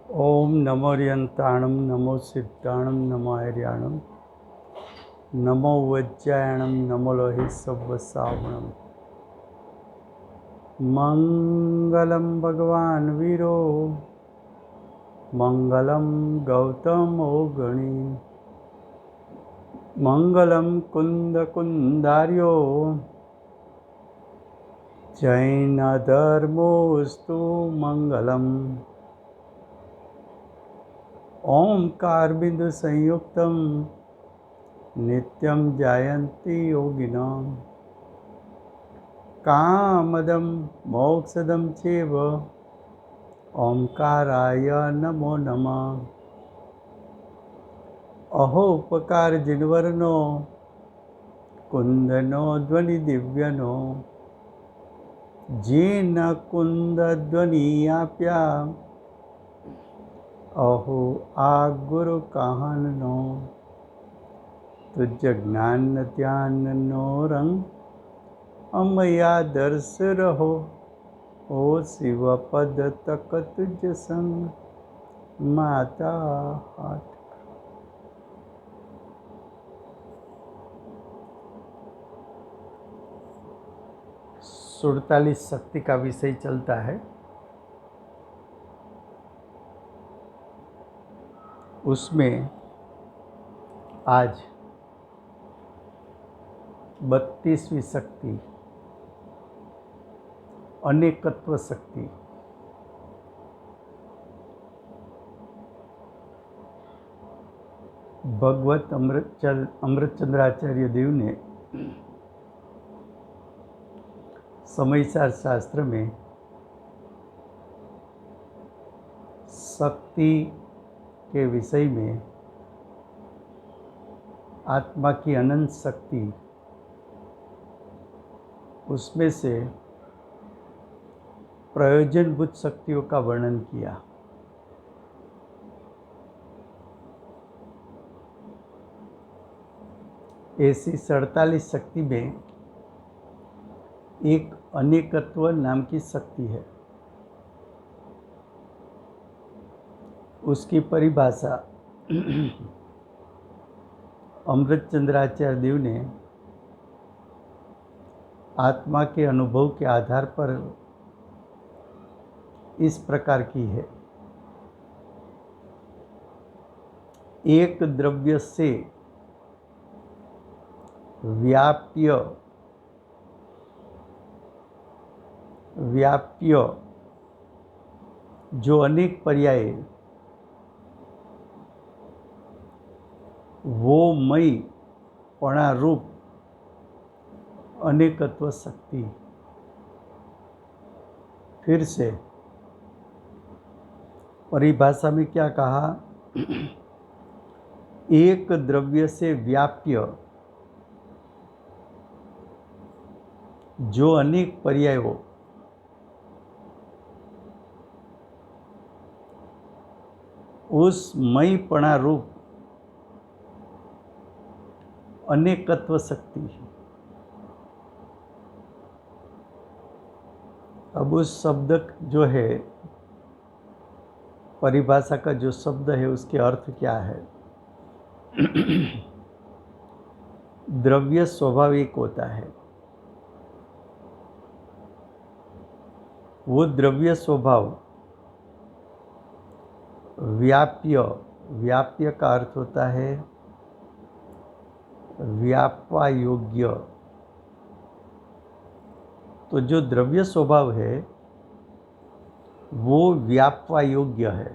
ओम नमो रियंताणम नमो सिद्धाणम नमो हरियाणम नमो वज्रायणम नमो लोहि सव्वसावणम मंगलम भगवान वीरो मंगलम गौतमो गणी मंगलम कुंद कुंदार्यो जैन धर्मोस्तु मंगलम ओंकार बिंदु संयुक्तम नित्यं जायन्ति योगिनां कामदं मोक्षदं चैव ओंकाराय नमो नमः अहोपकार जिनवर्नो कुंदनो ध्वनि दिव्यनो जीन कुंद ध्वनि आप्या अहो आ गुरु कहाननो तुझ ज्ञान ध्यान नो रंग अमया दर्श रहो ओ शिव पद तक तुझ संग माता हाथ। 47 शक्ति का विषय चलता है। उसमें आज 32वीं शक्ति अनेकत्व शक्ति। भगवत अमृतचंद्राचार्य देव ने समयसार शास्त्र में शक्ति के विषय में आत्मा की अनंत शक्ति, उसमें से प्रयोजनभूत शक्तियों का वर्णन किया। ऐसी 47 शक्ति में एक अनेकत्व नाम की शक्ति है। उसकी परिभाषा अमृतचंद्राचार्य देव ने आत्मा के अनुभव के आधार पर इस प्रकार की है। एक द्रव्य से व्याप्य जो अनेक पर्याय वो मई पणारूप अनेकत्व शक्ति। फिर से परिभाषा में क्या कहा? एक द्रव्य से व्याप्य जो अनेक पर्याय हो, उस मईपणा रूप अनेकत्व शक्ति है। अब उस शब्द जो है, परिभाषा का जो शब्द है, उसके अर्थ क्या है? द्रव्य स्वाभाविक होता है। वो द्रव्य स्वभाव व्याप्य का अर्थ होता है व्यापा योग्य। तो जो द्रव्य स्वभाव है वो व्यापा योग्य है।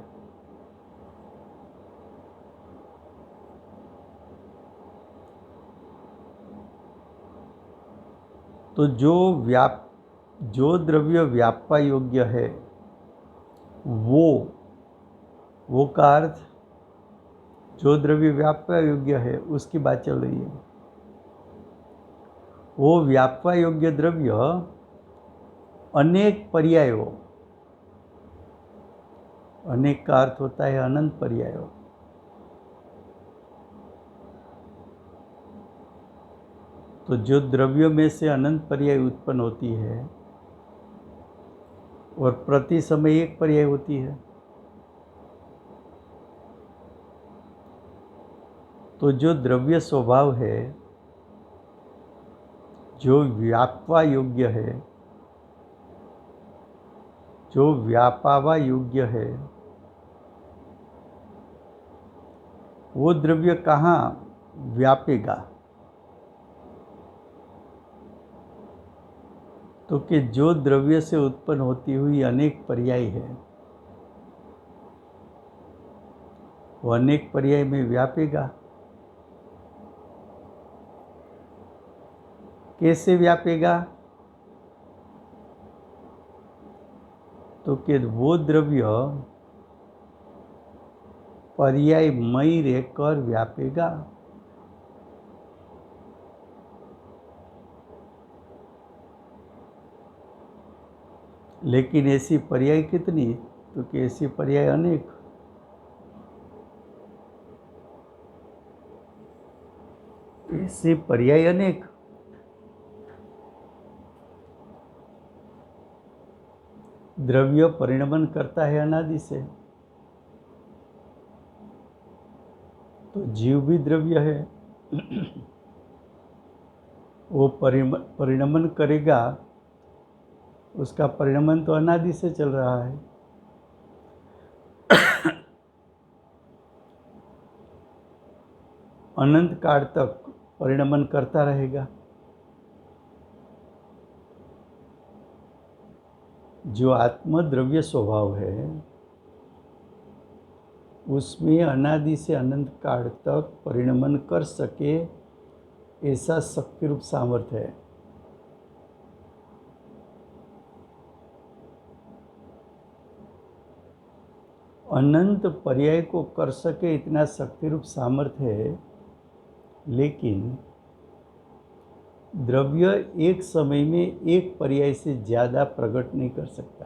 तो जो द्रव्य व्यापा योग्य है वो का अर्थ, जो द्रव्य व्यापा योग्य है उसकी बात चल रही है। वो व्यापा योग्य द्रव्य अनेक पर्यायों, अनेक का अर्थ होता है अनंत पर्यायों। तो जो द्रव्यों में से अनंत पर्याय उत्पन्न होती है और प्रति समय एक पर्याय होती है, तो जो द्रव्य स्वभाव है, जो व्यापवा योग्य है, जो व्यापावा योग्य है, वो द्रव्य कहाँ व्यापेगा? तो कि जो द्रव्य से उत्पन्न होती हुई अनेक पर्याय है, वो अनेक पर्याय में व्यापेगा। कैसे व्यापेगा? तो कि वो द्रव्य पर्यायमय रहकर व्यापेगा। लेकिन ऐसी पर्याय कितनी? तो कि ऐसी पर्याय अनेक। ऐसे पर्याय अनेक। द्रव्य परिणमन करता है अनादि से, तो जीव भी द्रव्य है। वो परिणमन करेगा, उसका परिणमन तो अनादि से चल रहा है। अनंत काल तक परिणमन करता रहेगा। जो आत्मद्रव्य स्वभाव है, उसमें अनादि से अनंत काल तक परिणमन कर सके ऐसा शक्ति रूप सामर्थ्य है। अनंत पर्याय को कर सके इतना शक्ति रूप सामर्थ्य है, लेकिन द्रव्य एक समय में एक पर्याय से ज़्यादा प्रकट नहीं कर सकता।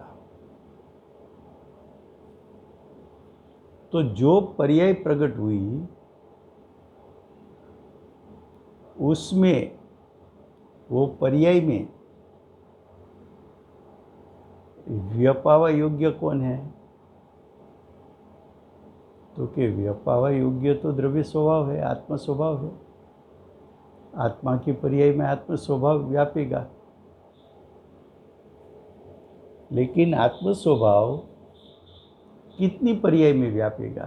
तो जो पर्याय प्रकट हुई, उसमें वो पर्याय में व्यापावा योग्य कौन है? तो कि व्यापावा योग्य तो द्रव्य स्वभाव है, आत्म स्वभाव है। आत्मा के पर्याय में आत्म स्वभाव व्यापेगा। लेकिन आत्म स्वभाव कितनी पर्याय में व्यापेगा?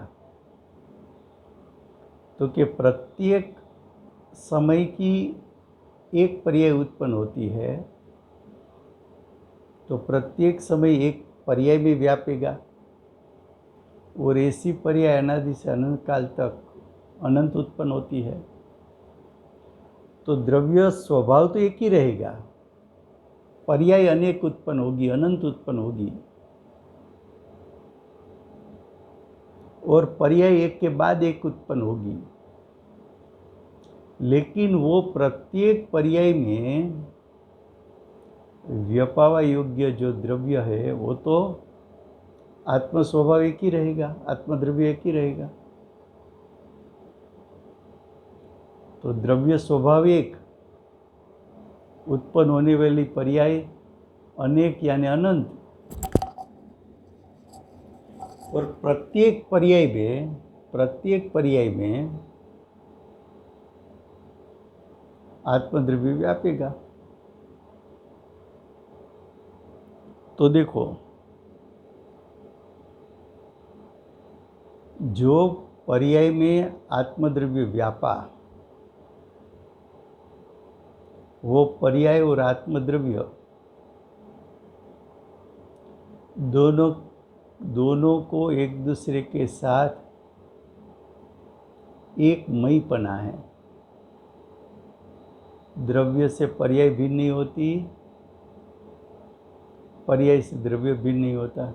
तो कि प्रत्येक समय की एक पर्याय उत्पन्न होती है, तो प्रत्येक समय एक पर्याय में व्यापेगा। और ऐसी पर्याय अनादि से अनंत काल तक अनंत उत्पन्न होती है। तो द्रव्य स्वभाव तो एक ही रहेगा, पर्याय अनेक उत्पन्न होगी, अनंत उत्पन्न होगी। और पर्याय एक के बाद एक उत्पन्न होगी। लेकिन वो प्रत्येक पर्याय में व्यापावा योग्य जो द्रव्य है, वो तो आत्म स्वभाव एक ही रहेगा, आत्मद्रव्य एक ही रहेगा। तो द्रव्य स्वभाव एक, उत्पन्न होने वाली पर्याय अनेक यानी अनंत। और प्रत्येक पर्याय में आत्मद्रव्य व्यापेगा। तो देखो, जो पर्याय में आत्मद्रव्य व्यापा, वो पर्याय और आत्मद्रव्य दोनों को एक दूसरे के साथ एक मईपना है। द्रव्य से पर्याय भिन्न नहीं होती, पर्याय से द्रव्य भिन्न नहीं होता।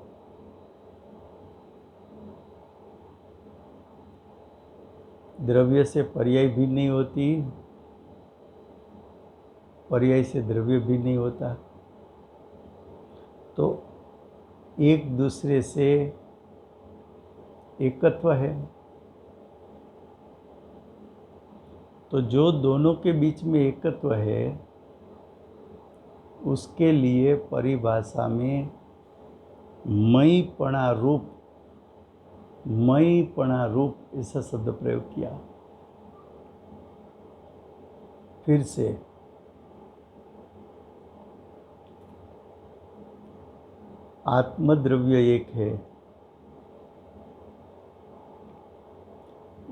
द्रव्य से पर्याय भिन्न नहीं होती, पर्याय से द्रव्य भिन्न नहीं होता। तो एक दूसरे से एकत्व है। तो जो दोनों के बीच में एकत्व है, उसके लिए परिभाषा में मईपणा रूप ऐसा शब्द प्रयोग किया। फिर से आत्मद्रव्य एक है,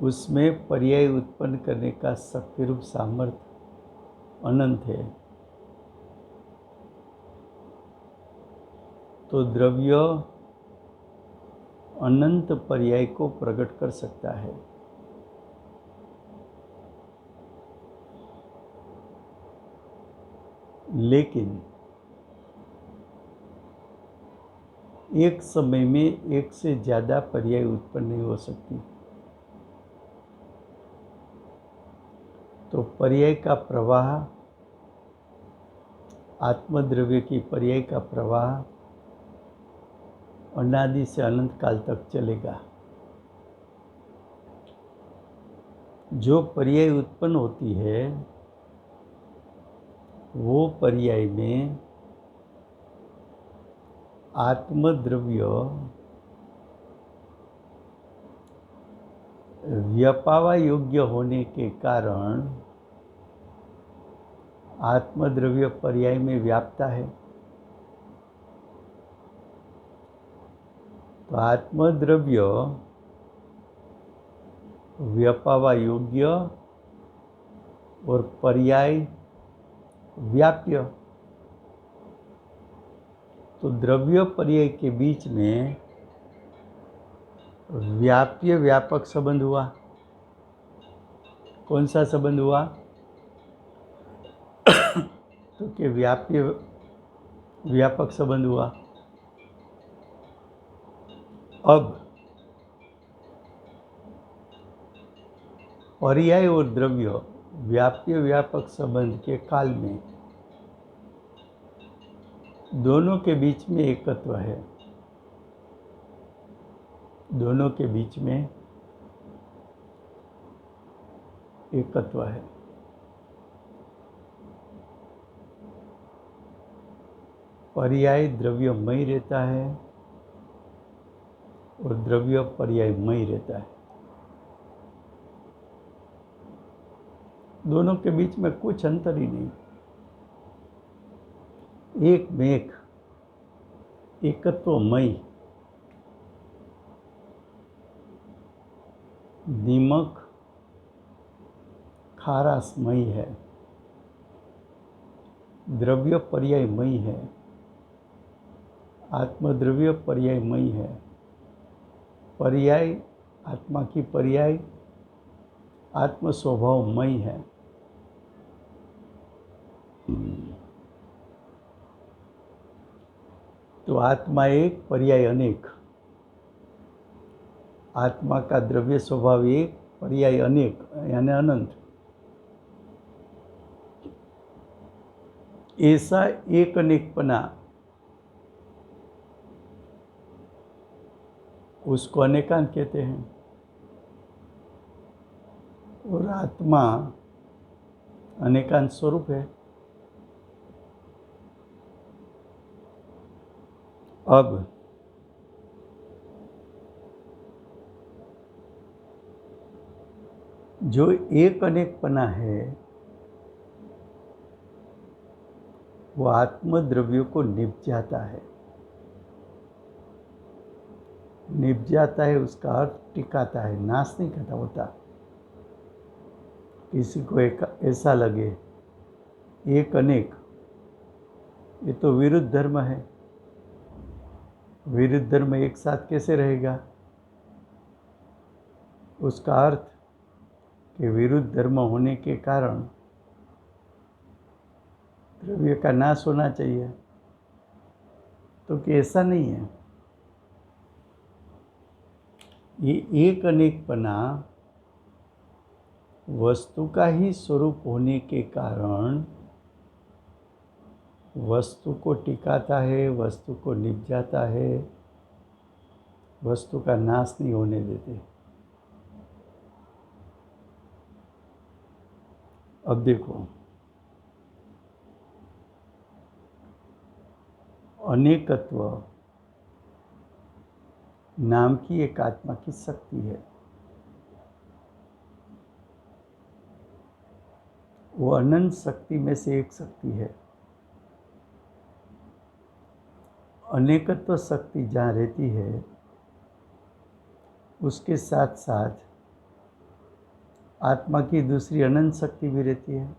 उसमें पर्याय उत्पन्न करने का शक्तिरूप सामर्थ्य अनंत है, तो द्रव्य अनंत पर्याय को प्रकट कर सकता है। लेकिन एक समय में एक से ज़्यादा पर्याय उत्पन्न नहीं हो सकती, तो पर्याय का प्रवाह, आत्मद्रव्य की पर्याय का प्रवाह अनादि से अनंत काल तक चलेगा। जो पर्याय उत्पन्न होती है वो पर्याय में आत्मद्रव्य व्यापावा योग्य होने के कारण आत्मद्रव्य पर्याय में व्यापता है। तो आत्मद्रव्य व्यापावा योग्य और पर्याय व्याप्य, तो द्रव्य पर्याय के बीच में व्याप्य व्यापक संबंध हुआ। कौन सा संबंध हुआ? तो कि व्याप्य व्यापक संबंध हुआ। अब पर्याय और द्रव्य व्याप्य व्यापक संबंध के काल में दोनों के बीच में एकत्व है, दोनों के बीच में एकत्व है। पर्याय द्रव्यमय रहता है और द्रव्य पर्यायमय रहता है। दोनों के बीच में कुछ अंतर ही नहीं, एक में एक एकत्वमय। नीमक खारासमय है, द्रव्य पर्यायमय है, आत्मद्रव्य पर्यायमय है। पर्याय आत्मा की पर्याय आत्म स्वभावमय है। तो आत्मा एक, पर्याय अनेक। आत्मा का द्रव्य स्वभाव एक, पर्याय अनेक, यानी अनंत। ऐसा एक अनेकपना, उसको अनेकांत कहते हैं। और आत्मा अनेकांत स्वरूप है। अब जो एक अनेकपना है वो आत्मद्रव्यों को निभ जाता है। निभ जाता है उसका अर्थ टिकाता है, नाश नहीं करता होता। किसी को एक ऐसा लगे एक अनेक, ये तो विरुद्ध धर्म है, विरुद्ध धर्म एक साथ कैसे रहेगा? उसका अर्थ कि विरुद्ध धर्म होने के कारण द्रव्य का नाश होना चाहिए, तो कि ऐसा नहीं है। ये एक अनेकपना वस्तु का ही स्वरूप होने के कारण वस्तु को टिकाता है, वस्तु को निभ जाता है, वस्तु का नाश नहीं होने देते। अब देखो, अनेकत्व नाम की एक आत्मा की शक्ति है। वो अनंत शक्ति में से एक शक्ति है। अनेकत्व शक्ति जहाँ रहती है उसके साथ साथ आत्मा की दूसरी अनंत शक्ति भी रहती है।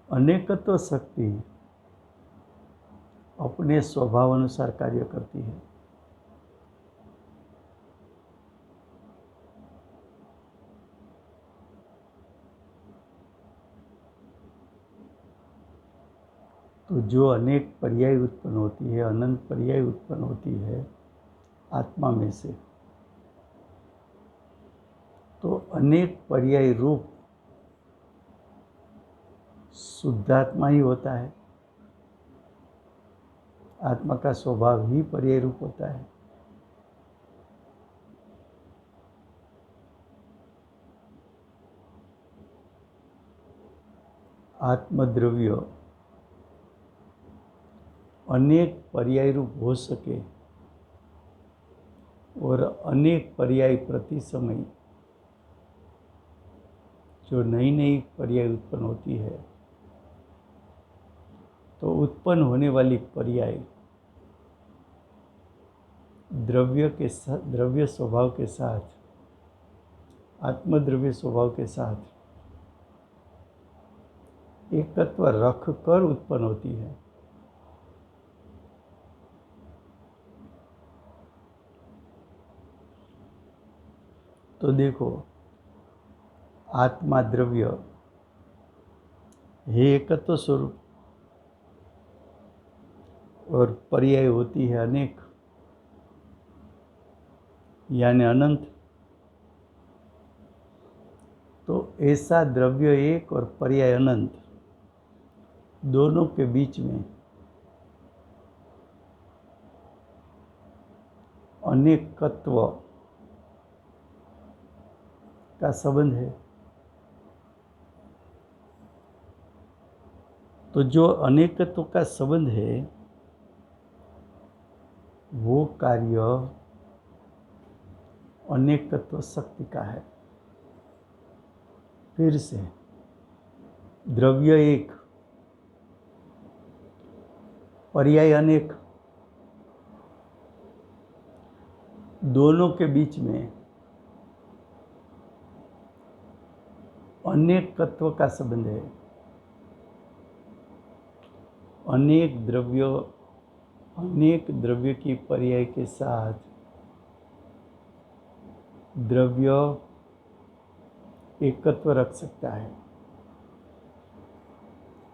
अनेकत्व शक्ति अपने स्वभाव अनुसार कार्य करती है। तो जो अनेक पर्याय उत्पन्न होती है, अनंत पर्याय उत्पन्न होती है आत्मा में से, तो अनेक पर्याय रूप शुद्धात्मा ही होता है। आत्मा का स्वभाव ही पर्याय रूप होता है। आत्मद्रव्य अनेक पर्याय रूप हो सके और अनेक पर्याय प्रति समय जो नई नई पर्याय उत्पन्न होती है, तो उत्पन्न होने वाली पर्याय द्रव्य स्वभाव के साथ, आत्मद्रव्य स्वभाव के साथ एकत्व रख कर उत्पन्न होती है। तो देखो, आत्मा द्रव्य हे एकत्व स्वरूप और पर्याय होती है अनेक, यानी अनंत। तो ऐसा द्रव्य एक और पर्याय अनंत, दोनों के बीच में अनेकत्व का संबंध है। तो जो अनेकत्व का संबंध है वो कार्य अनेकत्व शक्ति का है। फिर से, द्रव्य एक, पर्याय अनेक, दोनों के बीच में अनेकत्व का संबंध है। अनेक द्रव्य की पर्याय के साथ द्रव्य एकत्व रख सकता है।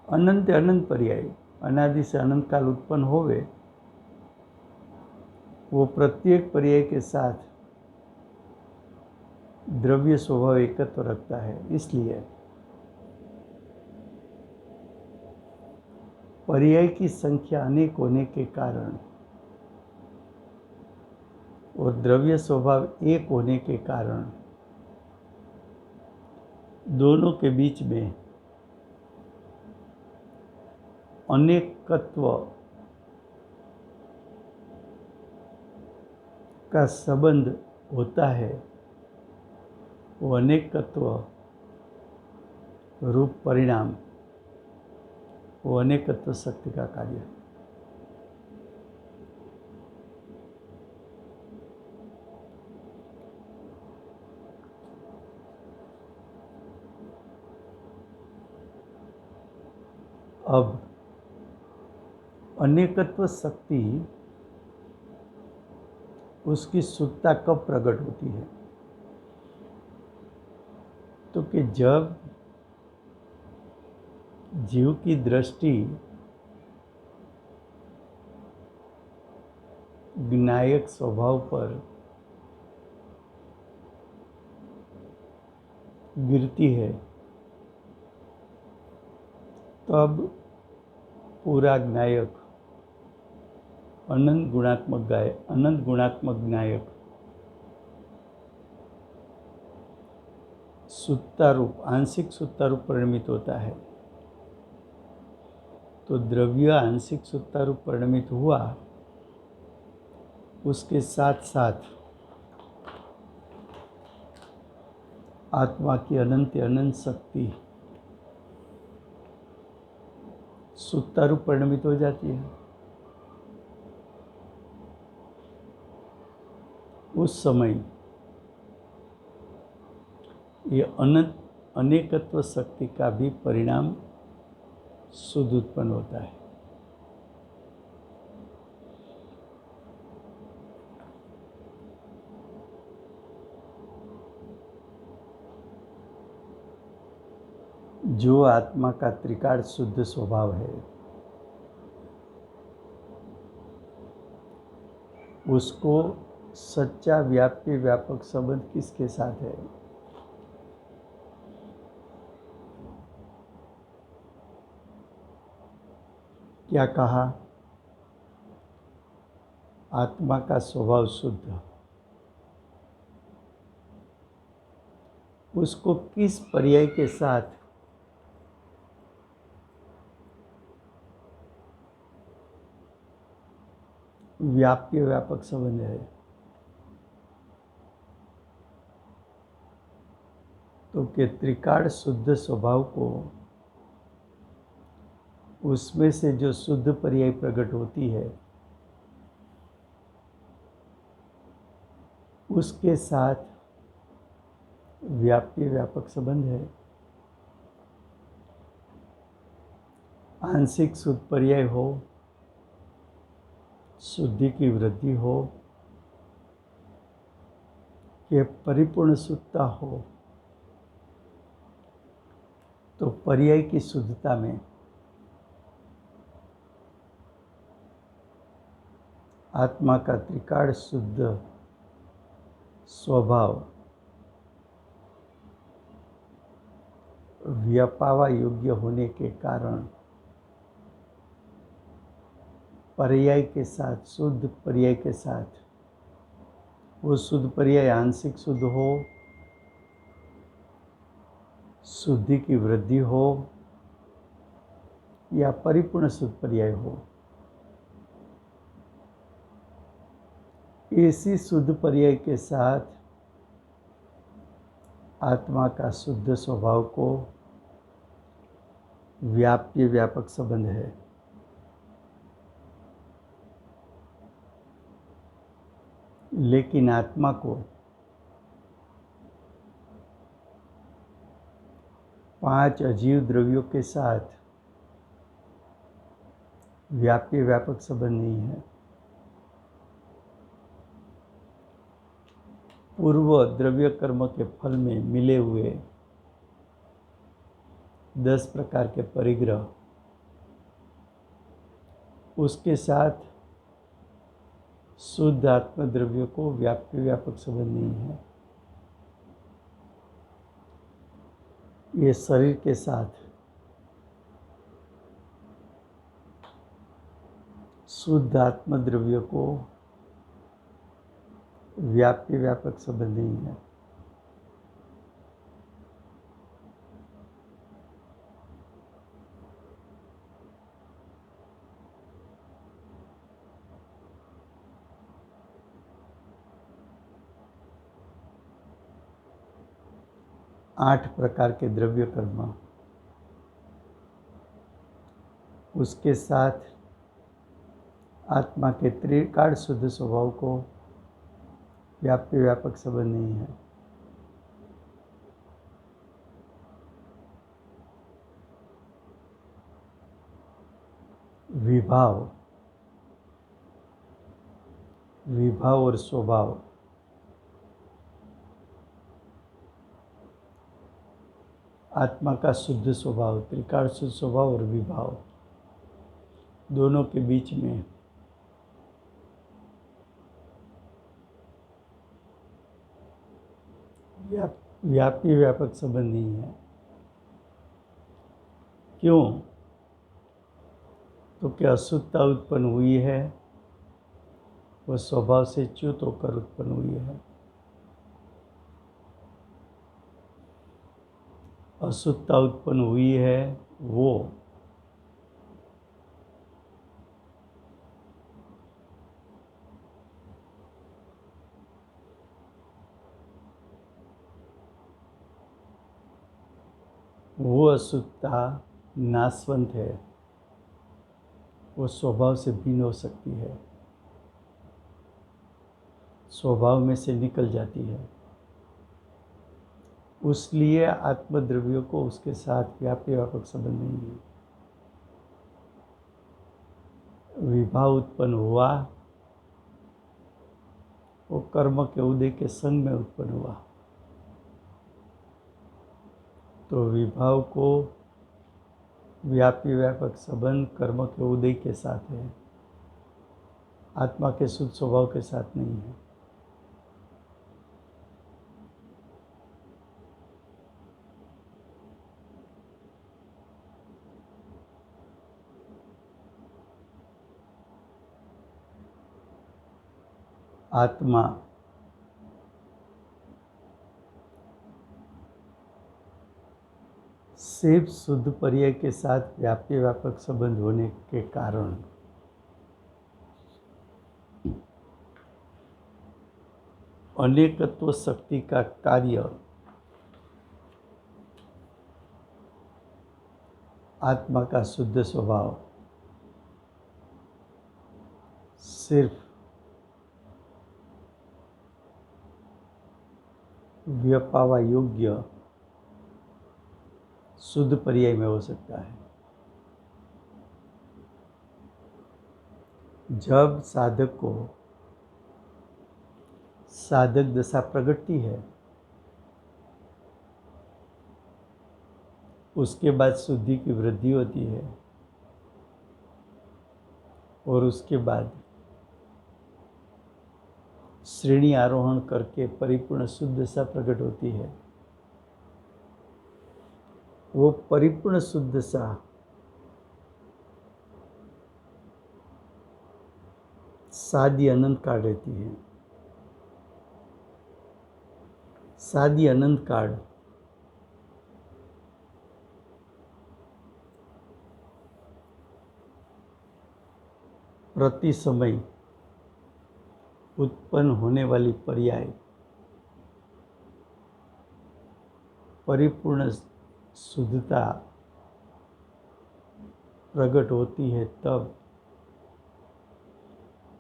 अनंत अनंत पर्याय अनादि से अनंत काल उत्पन्न होवे, वो प्रत्येक पर्याय के साथ द्रव्य स्वभाव एकत्व रखता है। इसलिए पर्याय की संख्या अनेक होने के कारण और द्रव्य स्वभाव एक होने के कारण दोनों के बीच में अनेकत्व का संबंध होता है। वो अनेकत्व रूप परिणाम वो अनेकत्व शक्ति का कार्य है। अब अनेकत्व शक्ति उसकी शुद्धता कब प्रकट होती है? तो कि जब जीव की दृष्टि ज्ञायक स्वभाव पर गिरती है, तब पूरा ज्ञायक अनंत गुणात्मक ज्ञायक शुद्धता रूप, आंशिक शुद्धता रूप परिणमित होता है। तो द्रव्य आंशिक शुद्धता रूप परिणमित हुआ, उसके साथ साथ आत्मा की अनंत अनंत शक्ति सुखता रूप परिणमित हो जाती है। उस समय ये अनंत अनेकत्व शक्ति का भी परिणाम शुद्ध उत्पन्न होता है। जो आत्मा का त्रिकाल शुद्ध स्वभाव है, उसको सच्चा व्याप्य व्यापक संबंध किसके साथ है? क्या कहा? आत्मा का स्वभाव शुद्ध, उसको किस पर्याय के साथ व्याप्य व्यापक संबंध है? तो के त्रिकाल शुद्ध स्वभाव को उसमें से जो शुद्ध पर्याय प्रकट होती है उसके साथ व्याप्य व्यापक संबंध है। आंशिक शुद्ध पर्याय हो, शुद्धि की वृद्धि हो, कि परिपूर्ण शुद्धता हो, तो पर्याय की शुद्धता में आत्मा का त्रिकाल शुद्ध स्वभाव व्यापावा योग्य होने के कारण पर्याय के साथ, शुद्ध पर्याय के साथ, वो शुद्ध पर्याय आंशिक शुद्ध हो, शुद्धि की वृद्धि हो या परिपूर्ण शुद्ध पर्याय हो, इसी शुद्ध पर्याय के साथ आत्मा का शुद्ध स्वभाव को व्याप्य व्यापक संबंध है। लेकिन आत्मा को 5 अजीव द्रव्यों के साथ व्याप्य व्यापक संबंध नहीं है। पूर्व द्रव्य कर्म के फल में मिले हुए 10 प्रकार के परिग्रह, उसके साथ शुद्ध आत्म द्रव्य को व्याप्य व्यापक संबंध नहीं है। ये शरीर के साथ शुद्ध आत्म द्रव्य को व्याप्य व्यापक संबंध नहीं है। आठ प्रकार के द्रव्य कर्म, उसके साथ आत्मा के त्रिकाल शुद्ध स्वभाव को व्याप्य व्यापक संबंध नहीं है। विभाव, विभाव और स्वभाव, आत्मा का शुद्ध स्वभाव, त्रिकाल शुद्ध स्वभाव और विभाव, दोनों के बीच में व्याप्य व्यापक संबंध नहीं है। क्यों? तो क्या अशुद्धता उत्पन्न हुई है, वह स्वभाव से च्युत होकर उत्पन्न हुई है। अशुद्धता उत्पन्न हुई है वो वो अशुद्धता नाशवंत है, वो स्वभाव से भिन्न हो सकती है, स्वभाव में से निकल जाती है। उसलिए आत्मद्रव्यों को उसके साथ व्यापी व्यापक संबंध नहीं है। विभाव उत्पन्न हुआ, वो कर्म के उदय के संग में उत्पन्न हुआ। तो विभाव को व्यापी व्यापक संबंध कर्म के उदय के साथ है, आत्मा के शुद्ध स्वभाव के साथ नहीं है। आत्मा सिर्फ शुद्ध पर्याय के साथ व्यापी व्यापक संबंध होने के कारण अनेकत्व शक्ति का कार्य आत्मा का शुद्ध स्वभाव सिर्फ व्यापावा योग्य शुद्ध पर्याय में हो सकता है। जब साधक को साधक दशा प्रगटती है, उसके बाद शुद्धि की वृद्धि होती है और उसके बाद श्रेणी आरोहण करके परिपूर्ण शुद्ध दशा प्रकट होती है। वो परिपूर्ण शुद्ध दशा सादी अनंत काल रहती है। सादी अनंत काल प्रति समय उत्पन्न होने वाली पर्याय परिपूर्ण शुद्धता प्रकट होती है, तब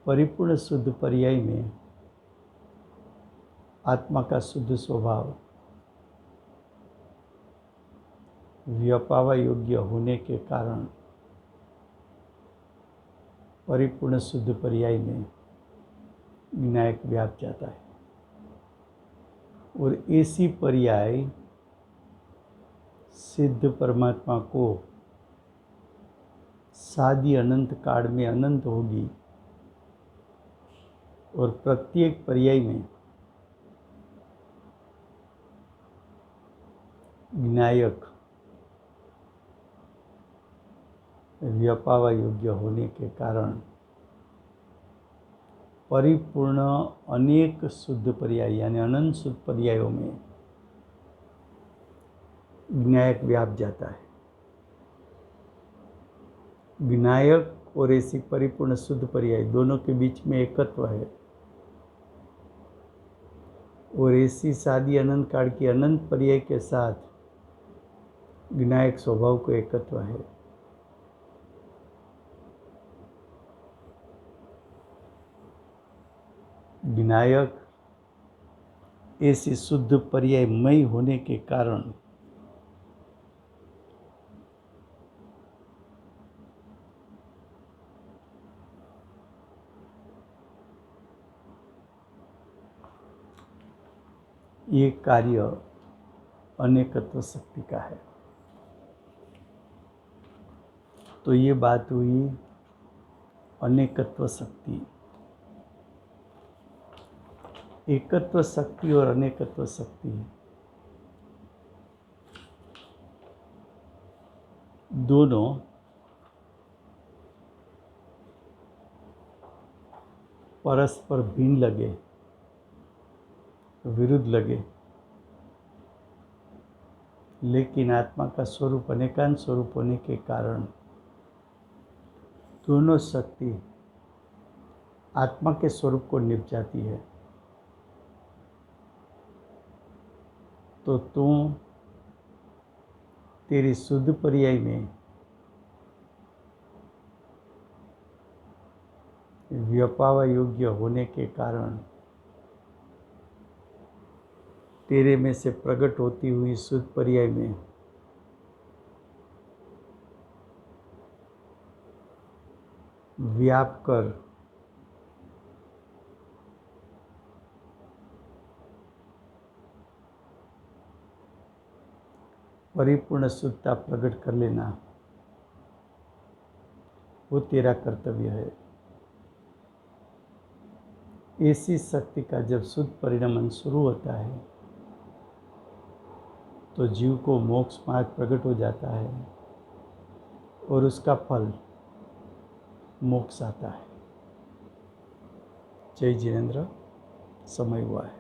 परिपूर्ण शुद्ध पर्याय में आत्मा का शुद्ध स्वभाव व्यापावा योग्य होने के कारण परिपूर्ण शुद्ध पर्याय में विनायक व्याप जाता है। और ऐसी पर्याय सिद्ध परमात्मा को सादी अनंत काल में अनंत होगी और प्रत्येक पर्याय में विनायक व्यापावा योग्य होने के कारण परिपूर्ण अनेक शुद्ध पर्याय यानी अनंत शुद्ध पर्यायों में विनायक व्याप जाता है। विनायक और ऐसी परिपूर्ण शुद्ध पर्याय दोनों के बीच में एकत्व है और ऐसी सादी अनंत काल की अनंत पर्याय के साथ विनायक स्वभाव को एकत्व है। विनायक ऐसी शुद्ध पर्यायमय होने के कारण ये कार्य अनेकत्व शक्ति का है। तो ये बात हुई अनेकत्व शक्ति, एकत्व शक्ति और अनेकत्व शक्ति दोनों परस्पर भिन्न लगे, विरुद्ध लगे, लेकिन आत्मा का स्वरूप अनेकांत स्वरूप होने के कारण दोनों शक्ति आत्मा के स्वरूप को निभ जाती है। तो तुम तेरी शुद्ध पर्याय में व्यपावा योग्य होने के कारण तेरे में से प्रकट होती हुई शुद्ध पर्याय में व्याप कर परिपूर्ण शुद्धता प्रकट कर लेना, वो तेरा कर्तव्य है। ऐसी शक्ति का जब शुद्ध परिणमन शुरू होता है तो जीव को मोक्ष मार्ग प्रकट हो जाता है और उसका फल मोक्ष आता है। जय जिनेंद्र। समय हुआ है।